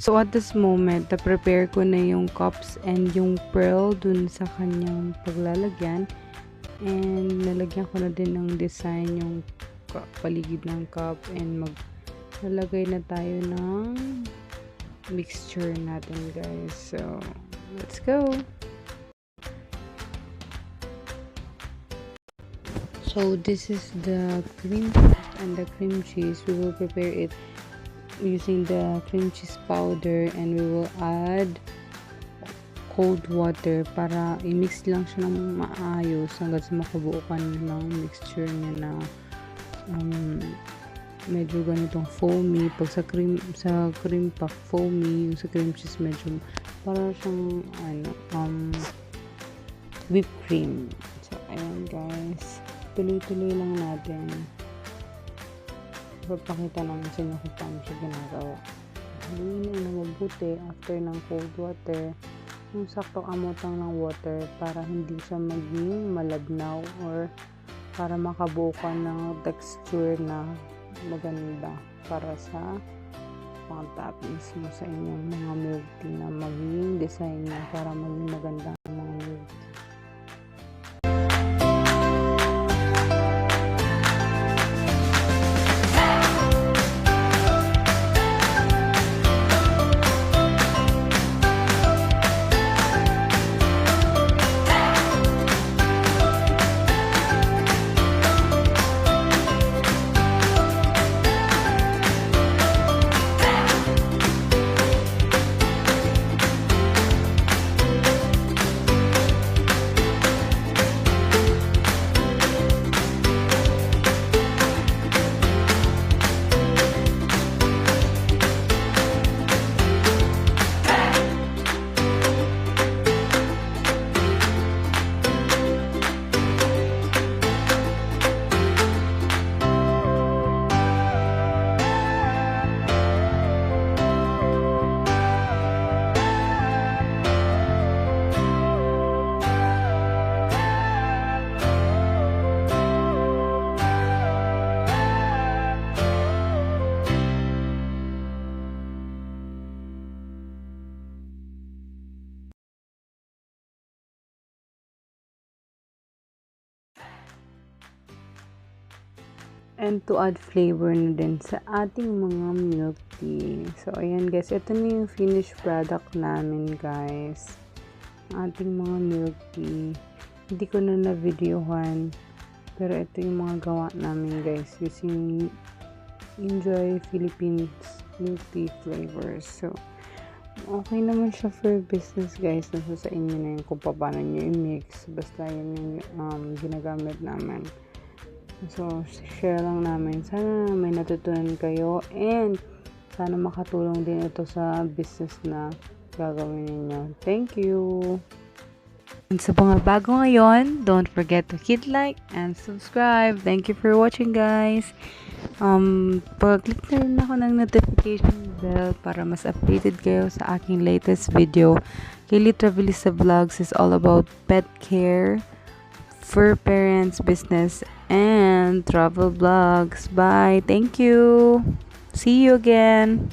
So at this moment, na-prepare ko na yung cups and yung pearl dun sa kanyang paglalagyan. And nalagyan ko na din ng design yung paligid ng cup, and maglalagay na tayo ng mixture natin, guys. So let's go. So this is the cream and the cream cheese. We will prepare it using the cream cheese powder, and we will add cold water para i-mix lang siya ng maayos hanggang sa makabuo ka ng mixture niya na medyo ganitong foamy. Pag sa cream pack foamy, yung sa cream cheese medyo para siyang whipped cream. So ayan, guys, tuloy-tuloy lang natin. Papakita namin sa inyo kung paano siya ginagawa. Haluin na mabuti after ng cold water, yung saktong amotang ng water para hindi siya maging malabnaw or para makabuo ka ng texture na maganda para sa mga toppings mo sa inyong mga milk tea, na maging design niya para maging maganda ang mga milk tea. And to add flavor na din sa ating mga milk tea. So ayan, guys, ito na yung finished product namin, guys. Ating mga milk tea. Hindi ko na na-videohan, pero ito yung mga gawa namin, guys, using Injoy Philippines milk tea flavors. So okay naman siya for business, guys. Nasa sa inyo na yun kung paano nyo i-mix. Basta yun yung ginagamit namin. So, share lang namin. Sana may natutunan kayo, and sana makatulong din ito sa business na gagawin ninyo. Thank you! And sa mga bago ngayon, don't forget to hit like and subscribe. Thank you for watching, guys. Pag-click na rin ako ng notification bell para mas updated kayo sa aking latest video. Litre Vlogs is all about pet care, for parents, business, and travel vlogs. Bye. Thank you. See you again.